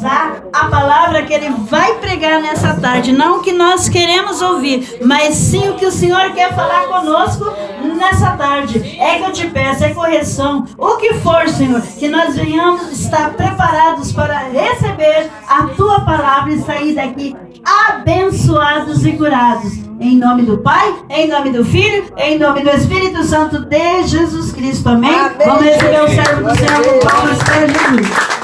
A palavra que ele vai pregar nessa tarde, não o que nós queremos ouvir, mas sim o que o Senhor quer falar conosco nessa tarde. É que eu te peço, é correção, o que for, Senhor, que nós venhamos estar preparados para receber a tua palavra e sair daqui abençoados e curados. Em nome do Pai, em nome do Filho, em nome do Espírito Santo de Jesus Cristo. Amém? Amém. Vamos receber o servo do Senhor com palmas para Jesus.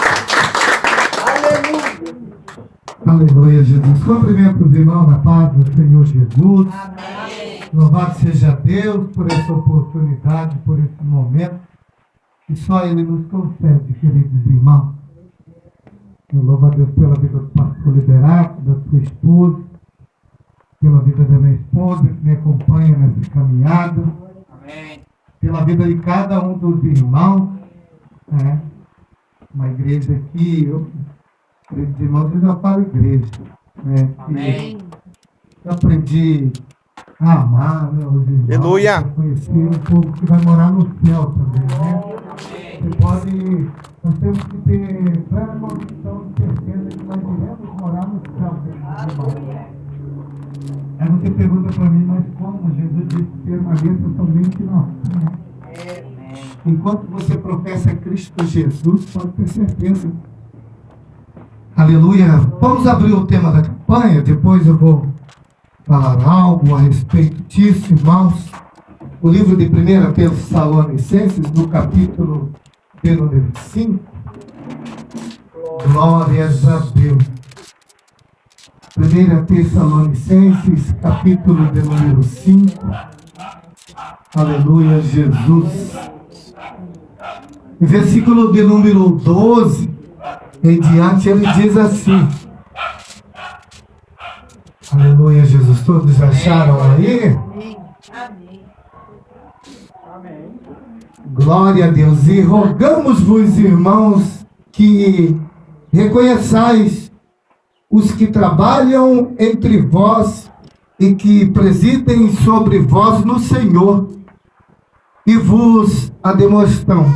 Aleluia, Jesus. Cumprimento os irmãos na paz do Senhor Jesus. Amém. Louvado seja Deus por essa oportunidade, por esse momento que só Ele nos concede, queridos irmãos. Eu louvo a Deus pela vida do pastor Liberato, da sua esposa, pela vida da minha esposa que me acompanha nessa caminhada. Amém. Pela vida de cada um dos irmãos. Uma igreja aqui, queridos irmãos, eu já falo igreja. Amém. Eu aprendi a amar, os irmãos. Aleluia. Conhecer um povo que vai morar no céu também, né? Você pode, nós temos que ter plena convicção de certeza que nós iremos morar no céu, queridos irmãos. Aí você pergunta para mim, mas como? Jesus disse permaneça somente nós. Enquanto você professa Cristo Jesus, pode ter certeza. Aleluia. Vamos abrir o tema da campanha, depois eu vou falar algo a respeito disso, irmãos. O livro de 1 Tessalonicenses, no capítulo de número 5. Glórias a Deus. 1 Tessalonicenses, capítulo de número 5. Aleluia, Jesus. Versículo de número 12 em diante, ele diz assim. Aleluia, Jesus. Todos acharam aí? Amém. Glória a Deus. E rogamos-vos, irmãos, que reconheçais os que trabalham entre vós e que presidem sobre vós no Senhor e vos ademonstram,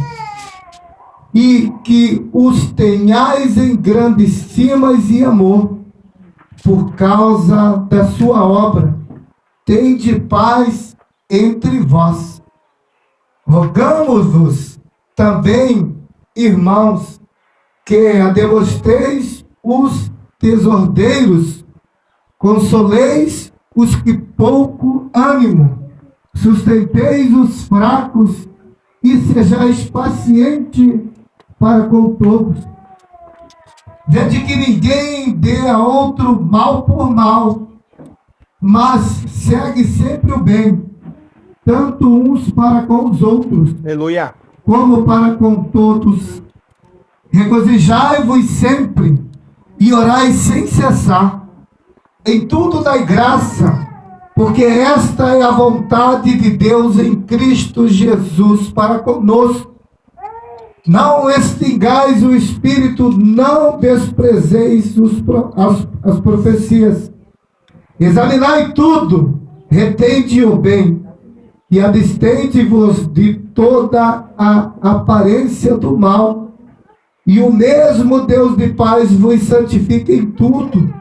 e que os tenhais em grande estima e amor por causa da sua obra. Tende paz entre vós. Rogamos-vos também, irmãos, que ademosteis os desordeiros, consoleis os que pouco ânimo, sustenteis os fracos e sejais paciente para com todos. Vede que ninguém dê a outro mal por mal, mas segue sempre o bem, tanto uns para com os outros, aleluia, como para com todos. Regozijai-vos sempre e orai sem cessar. Em tudo dai graça, porque esta é a vontade de Deus em Cristo Jesus para conosco. Não extingais o Espírito, não desprezeis as profecias. Examinai tudo, retende o bem, e abstende-vos de toda a aparência do mal. E o mesmo Deus de paz vos santifique em tudo,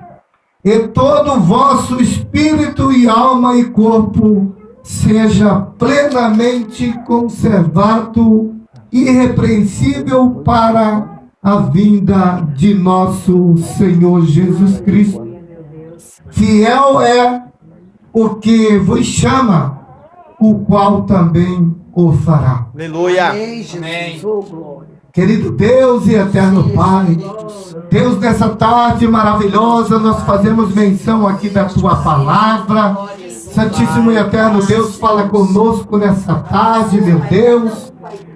e todo o vosso espírito e alma e corpo seja plenamente conservado, irrepreensível para a vinda de nosso Senhor Jesus Cristo. Fiel é o que vos chama, o qual também o fará. Aleluia. Amém. Querido Deus e eterno Pai, Deus, nessa tarde maravilhosa, nós fazemos menção aqui da Tua palavra. Santíssimo e eterno Deus, fala conosco nessa tarde, meu Deus.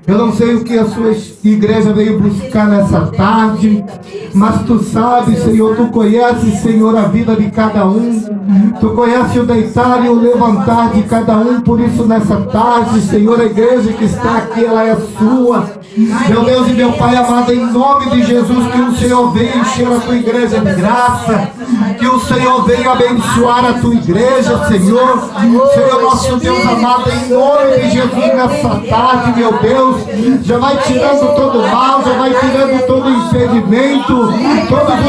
Eu não sei o que a sua igreja veio buscar nessa tarde, mas tu sabes, Senhor, tu conheces, Senhor, a vida de cada um. Tu conheces o deitar e o levantar de cada um. Por isso, nessa tarde, Senhor, a igreja que está aqui, ela é sua. Meu Deus e meu Pai amado, em nome de Jesus, que o Senhor venha encher a tua igreja de graça, que o Senhor venha abençoar a tua igreja, Senhor. Senhor nosso Deus amado, em nome de Jesus, nessa tarde, meu Deus, já vai tirando todo o mal, já vai tirando todo o impedimento, todos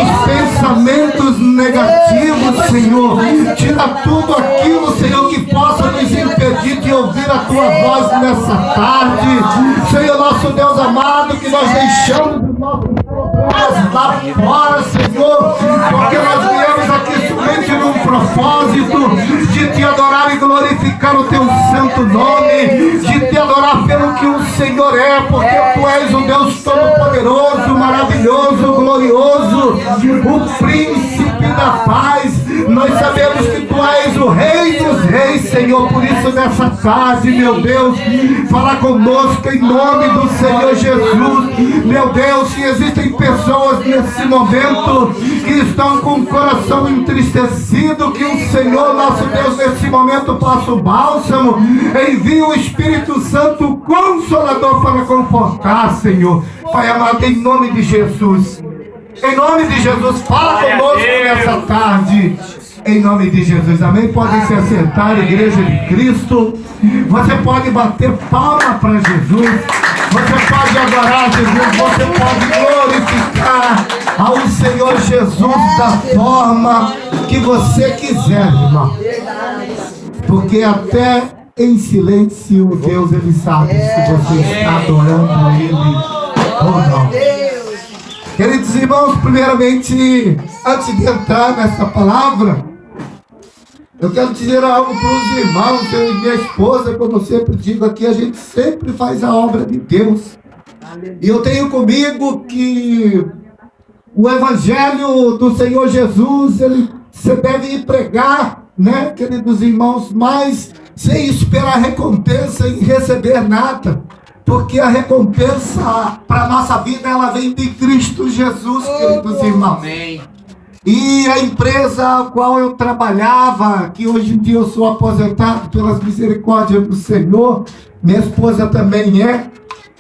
negativo, Senhor. Tira tudo aquilo, Senhor, que possa nos impedir de ouvir a Tua voz nessa tarde. Senhor, nosso Deus amado, que nós deixamos os nossos problemas lá fora, Senhor, porque nós viemos aqui somente num propósito de Te adorar e glorificar o Teu santo nome, de Te adorar pelo que o Senhor é, porque Tu és o Deus todo-poderoso, maravilhoso, glorioso, o príncipe da paz. Nós sabemos que Tu és o Rei dos Reis, Senhor. Por isso nessa tarde, meu Deus, fala conosco em nome do Senhor Jesus. Meu Deus, se existem pessoas nesse momento que estão com o coração entristecido, que o Senhor, nosso Deus, nesse momento passa o bálsamo, envia o Espírito Santo Consolador para confortar, Senhor. Pai amado, em nome de Jesus, em nome de Jesus, fala conosco nessa tarde, em nome de Jesus, amém? Podem se assentar, Igreja de Cristo. Você pode bater palma para Jesus, você pode adorar Jesus, você pode glorificar ao Senhor Jesus da forma que você quiser, irmão, porque até em silêncio Deus, Ele sabe se você está adorando Ele ou não. Queridos irmãos, primeiramente, antes de entrar nessa palavra, eu quero dizer algo para os irmãos. Eu e minha esposa, como eu sempre digo aqui, a gente sempre faz a obra de Deus. E eu tenho comigo que o Evangelho do Senhor Jesus, você deve ir pregar, né, queridos irmãos, mas sem esperar recompensa em receber nada. Porque a recompensa para a nossa vida, ela vem de Cristo Jesus, queridos irmãos. Amém. E a empresa a qual eu trabalhava, que hoje em dia eu sou aposentado pelas misericórdias do Senhor, minha esposa também é.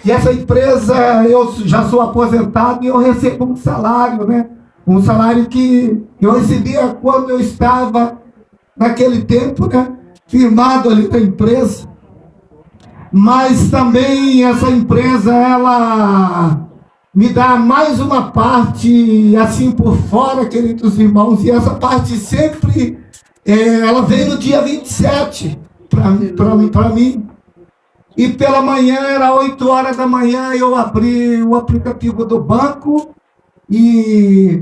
E essa empresa, eu já sou aposentado e eu recebo um salário, né? Um salário que eu recebia quando eu estava, naquele tempo, né, firmado ali na empresa. Mas também essa empresa, ela me dá mais uma parte assim por fora, queridos irmãos, e essa parte sempre, ela vem no dia 27 para mim. E pela manhã, era 8 horas da manhã, eu abri o aplicativo do banco e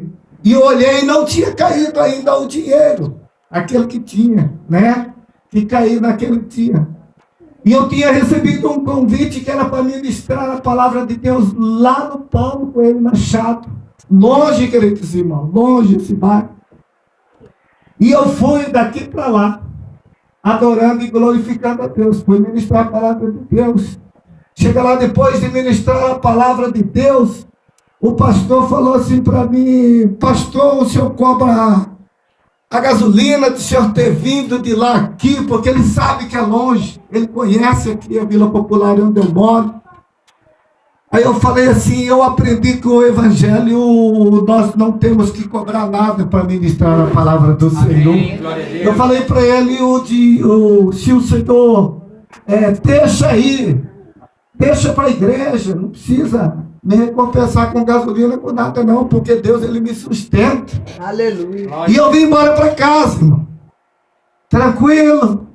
olhei e não tinha caído ainda o dinheiro, aquele que tinha, né? Que caiu naquele dia. E eu tinha recebido um convite que era para ministrar a palavra de Deus lá no Paulo Coelho Machado. Longe, queridos irmãos, longe esse bairro. E eu fui daqui para lá, adorando e glorificando a Deus. Fui ministrar a palavra de Deus. Chega lá, depois de ministrar a palavra de Deus, o pastor falou assim para mim: pastor, o senhor cobra a gasolina do senhor ter vindo de lá aqui, porque ele sabe que é longe, ele conhece aqui a Vila Popular onde eu moro. Aí eu falei assim: eu aprendi que o Evangelho, nós não temos que cobrar nada para ministrar a palavra do Senhor. Eu falei para ele: se o Senhor deixa aí, deixa para a igreja, não precisa me recompensar com gasolina, com nada não, porque Deus, Ele me sustenta. Aleluia. E eu vim embora para casa, irmão, tranquilo.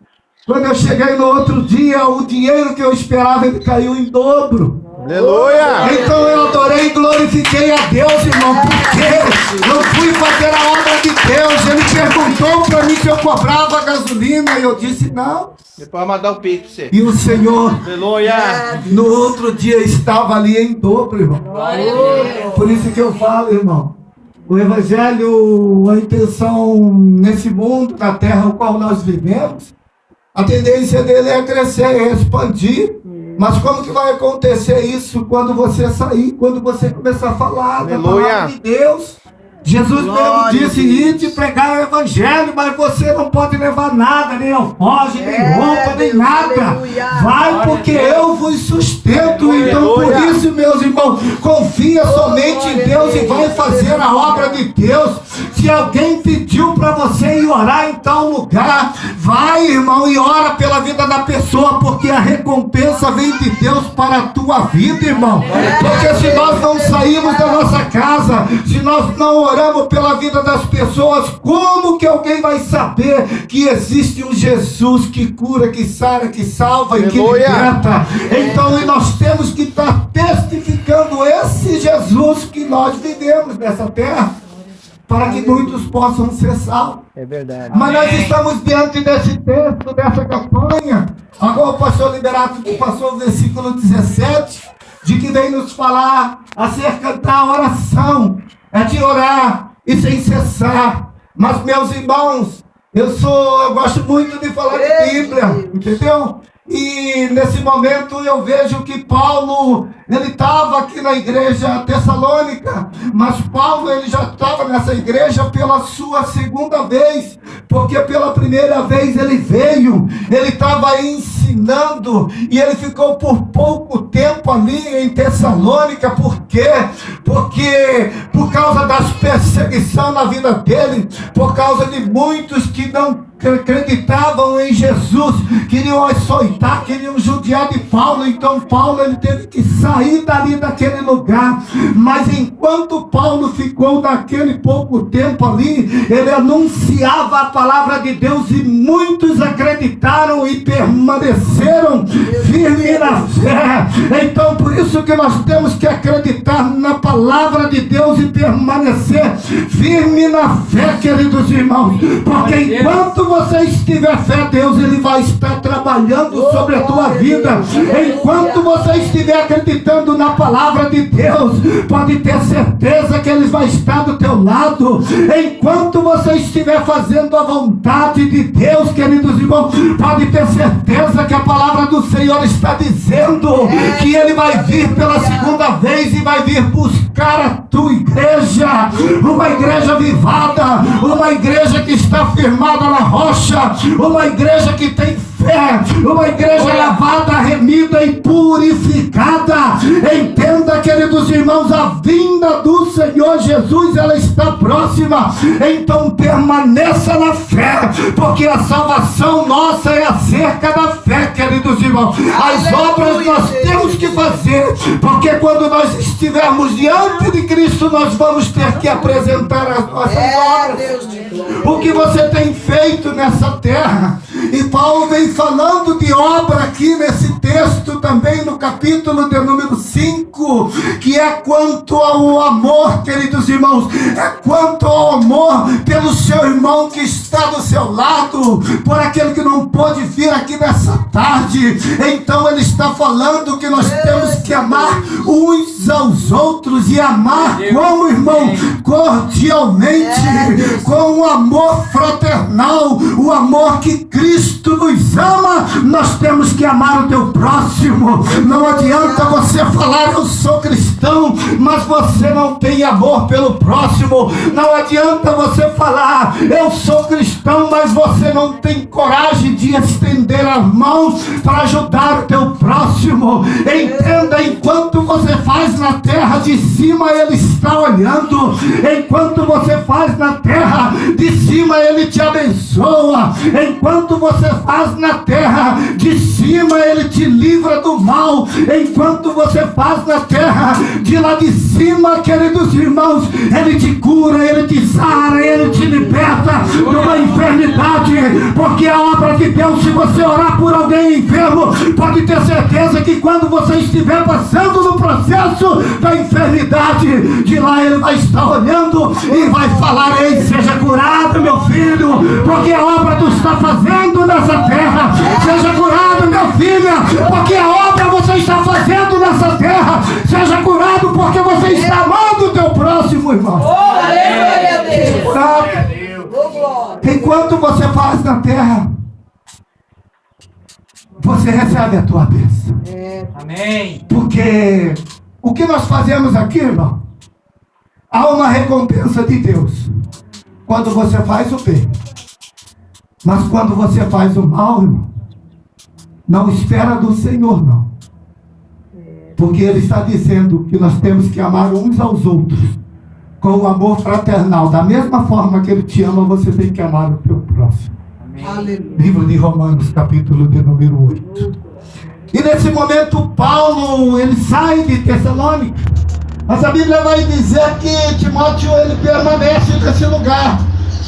Quando eu cheguei no outro dia, o dinheiro que eu esperava, ele caiu em dobro. Aleluia! Então eu adorei e glorifiquei a Deus, irmão, porque eu fui fazer a obra de Deus. Ele perguntou para mim se eu cobrava gasolina e eu disse não. Depois mandar o pix para você. E o Senhor, aleluia, no outro dia estava ali em dobro, irmão. Por isso que eu falo, irmão, o Evangelho, a intenção nesse mundo, na terra ao qual nós vivemos, a tendência dele é crescer, é expandir. Mas como que vai acontecer isso quando você sair, quando você começar a falar da palavra de Deus? Jesus mesmo disse: ide pregar o Evangelho, mas você não pode levar nada, nem alforje, nem roupa, nem nada. Vai, porque eu vos sustento. Então por isso, meus irmãos, confia somente em Deus e vai fazer a obra de Deus. Se alguém pediu para você ir orar em tal lugar, vai, irmão, e ora pela vida da pessoa, porque a recompensa vem de Deus para a tua vida, irmão. Porque se nós não saímos da nossa casa, se nós não oramos pela vida das pessoas, como que alguém vai saber que existe um Jesus que cura, que sara, que salva e que Aleluia. liberta? Então nós temos que estar testificando esse Jesus que nós vivemos nessa terra, para que muitos possam ser salvos. É verdade. Mas nós estamos diante desse texto, dessa campanha. Agora o pastor Liberato passou o versículo 17, de que vem nos falar acerca da oração. É de orar e sem cessar. Mas, meus irmãos, eu gosto muito de falar de Bíblia, entendeu? E nesse momento eu vejo que Paulo, ele estava aqui na igreja Tessalônica, mas Paulo, ele já estava nessa igreja pela sua segunda vez, porque pela primeira vez ele veio, ele estava ensinando, e ele ficou por pouco tempo ali em Tessalônica. Por quê? Porque por causa das perseguições na vida dele, por causa de muitos que não acreditavam em Jesus, queriam açoitar, queriam judiar de Paulo. Então Paulo, ele teve que sair dali daquele lugar. Mas enquanto Paulo ficou naquele pouco tempo ali, ele anunciava a palavra de Deus, e muitos acreditaram e permaneceram firmes na fé. Então por isso que nós temos que acreditar na palavra de Deus e permanecer firme na fé, queridos irmãos, porque enquanto você estiver fé, Deus, ele vai estar trabalhando sobre a tua vida. Enquanto você estiver acreditando na palavra de Deus, pode ter certeza que ele vai estar do teu lado. Enquanto você estiver fazendo a vontade de Deus, queridos irmãos, pode ter certeza que a palavra do Senhor está dizendo que ele vai vir pela segunda vez e vai vir buscar a tua igreja, uma igreja avivada, uma igreja que está firmada na rocha, uma igreja que tem fé, uma igreja lavada, remida e purificada. Entenda, queridos irmãos, a vinda do Senhor Jesus, ela está próxima. Então permaneça na fé, porque a salvação nossa é acerca da fé, queridos irmãos. As obras nós temos que fazer, porque quando nós estivermos diante de Cristo, nós vamos ter que apresentar as nossas obras, o que você tem feito nessa terra. E Paulo vem falando de obra aqui nesse texto também, no capítulo de número 5, que é quanto ao amor, queridos irmãos, é quanto ao amor pelo seu irmão que está do seu lado, por aquele que não pôde vir aqui nessa tarde. Então ele está falando que nós temos que amar uns aos outros, e amar como irmão, cordialmente, com o amor fraternal, o amor que Cristo nos ama. Nós temos que amar o teu próximo. Não adianta você falar eu sou cristão, mas você não tem amor pelo próximo. Não adianta você falar eu sou cristão, mas você não tem coragem de estender as mãos para ajudar o teu próximo. Entenda, enquanto você faz na terra, de cima ele está olhando. Enquanto você faz na terra, de cima ele te abençoa. Enquanto você faz na terra, de cima ele te livra do mal. Enquanto você faz na terra, de lá de cima, queridos irmãos, ele te cura, ele te sara, ele te liberta de uma enfermidade. Porque a obra de Deus, se você orar por alguém enfermo, pode ter certeza que quando você estiver passando no processo da enfermidade, de lá ele vai estar olhando e vai falar: ei, seja curado, meu filho, porque a obra tu está fazendo nessa terra. Seja curado, meu filho, porque a obra você está fazendo nessa terra. Seja curado porque você está amando o teu próximo, irmão. Enquanto você faz na terra, você recebe a tua bênção. Amém. Porque o que nós fazemos aqui, irmão, há uma recompensa de Deus quando você faz o bem. Mas quando você faz o mal, irmão, não espera do Senhor, não. Porque Ele está dizendo que nós temos que amar uns aos outros com o amor fraternal. Da mesma forma que Ele te ama, você tem que amar o teu próximo. Amém. Livro de Romanos, capítulo de número 8. E nesse momento Paulo, ele sai de Tessalônica. Mas a Bíblia vai dizer que Timóteo ele permanece nesse lugar,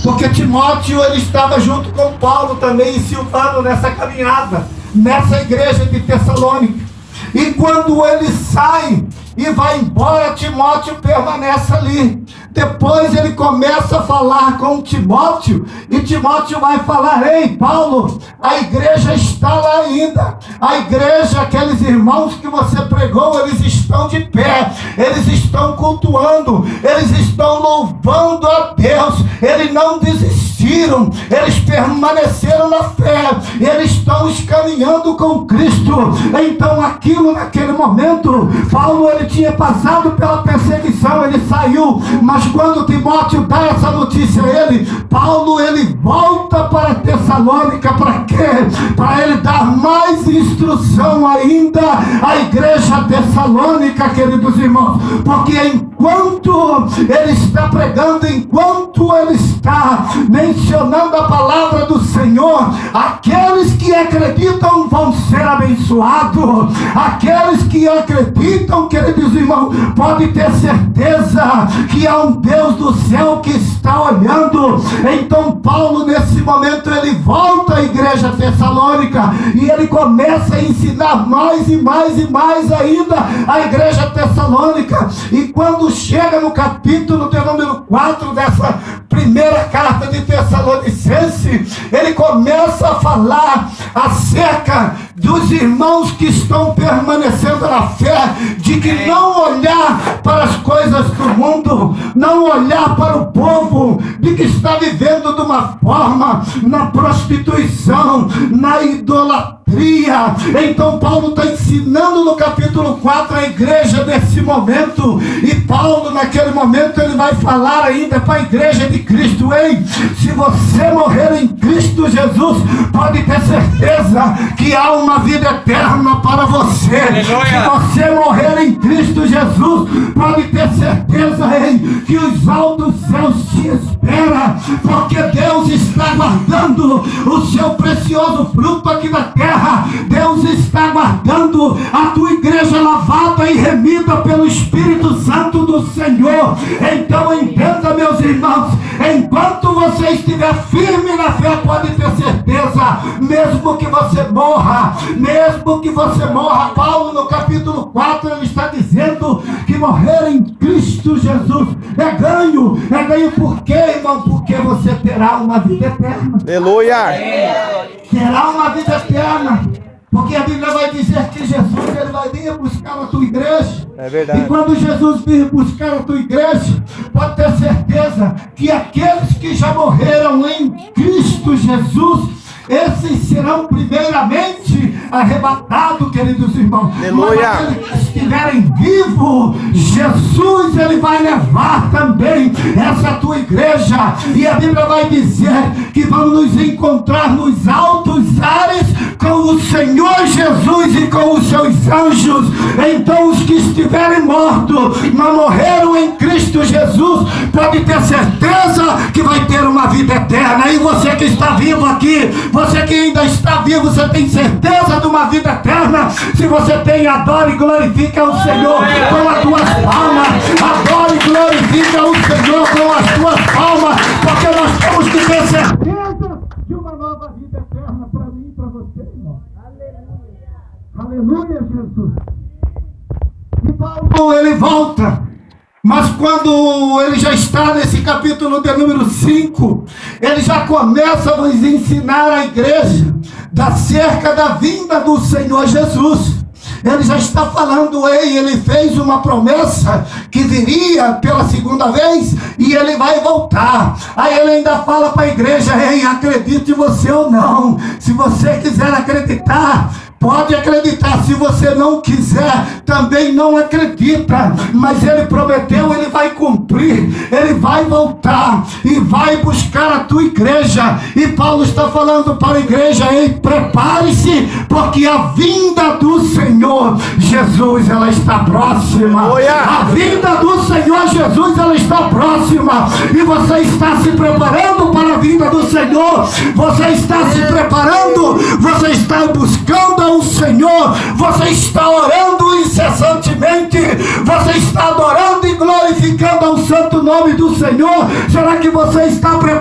porque Timóteo ele estava junto com Paulo também e Silvano nessa caminhada, nessa igreja de Tessalônica. E quando ele sai e vai embora, Timóteo permanece ali. Depois ele começa a falar com Timóteo, e Timóteo vai falar: ei Paulo, a igreja está lá ainda. A igreja, aqueles irmãos que você pregou, eles estão de pé, eles estão cultuando, eles estão louvando a Deus, eles não desistiram, eles permaneceram na fé, eles estão caminhando com Cristo. Então aquilo, naquele momento, Paulo ele tinha passado pela perseguição, ele saiu, mas quando Timóteo dá essa notícia a ele, Paulo ele volta para Tessalônica. Para quê? Para ele dar mais instrução ainda à igreja tessalônica, queridos irmãos, porque enquanto ele está pregando, enquanto ele está mencionando a palavra do Senhor, aqueles que acreditam vão ser abençoados. Aqueles que acreditam, queridos irmãos, pode ter certeza que há um Deus do céu que está olhando. Então Paulo, nesse momento, ele volta à igreja tessalônica e ele começa a ensinar mais e mais e mais ainda a igreja tessalônica. E quando chega no capítulo de número 4 dessa primeira carta de Tessalonicenses, ele começa a falar acerca dos irmãos que estão permanecendo na fé, de que não olhar para as coisas do mundo, não olhar para o povo, de que está vivendo de uma forma na prostituição, na idolatria. Então Paulo está ensinando no capítulo 4 a igreja desse momento, e Paulo naquele momento ele vai falar ainda para a igreja de Cristo: ei, se você morrer em Cristo Jesus, pode ter certeza que há uma vida eterna para você. Aleluia. Se você morrer em Cristo Jesus, pode ter certeza, ei, que os altos céus te esperam, porque Deus está guardando o seu precioso fruto aqui na terra. Deus está guardando a tua igreja lavada e remida pelo Espírito Santo do Senhor. Então entenda, meus irmãos, enquanto você estiver firme na fé, pode ter certeza, mesmo que você morra, Paulo no capítulo 4 ele está dizendo que morrer em Cristo Jesus é ganho por quê, irmão? Porque você terá uma vida eterna. Aleluia! Terá uma vida eterna. Porque a Bíblia vai dizer que Jesus ele vai vir buscar a tua igreja. É verdade. E quando Jesus vir buscar a tua igreja, pode ter certeza que aqueles que já morreram em Cristo Jesus, esses serão primeiramente arrebatados, queridos irmãos. Aleluia. Mas aqueles que estiverem vivos, Jesus ele vai levar também essa tua igreja. E a Bíblia vai dizer que vamos nos encontrar nos altos ares com o Senhor Jesus e com os seus anjos. Então os que estiverem mortos, mas morreram em Cristo Jesus, pode ter certeza que vai ter uma vida eterna. E você que está vivo aqui, você que ainda está vivo, você tem certeza de uma vida eterna. Se você tem, adore e glorifica o Senhor com as tuas palmas. Adore e glorifica o Senhor com as tuas palmas, porque nós temos que ter certeza de uma nova vida eterna para mim e para você, irmão. Aleluia, Jesus. E Paulo ele volta. Mas quando ele já está nesse capítulo de número 5, ele já começa a nos ensinar a igreja acerca da vinda do Senhor Jesus. Ele já está falando, ele fez uma promessa que viria pela segunda vez e ele vai voltar. Aí ele ainda fala para a igreja, acredite você ou não. Se você quiser acreditar, pode acreditar. Se você não quiser, também não acredita. Mas ele prometeu, ele vai cumprir. Ele vai voltar e vai buscar a tua igreja. E Paulo está falando para a igreja, prepare-se, porque a vinda do Senhor Jesus, ela está próxima. A vinda do Senhor Jesus, ela está próxima. E você está se preparando para para a vida do Senhor. Você está se preparando, você está buscando ao Senhor, você está orando incessantemente, você está adorando e glorificando ao santo nome do Senhor. Será que você está preparado?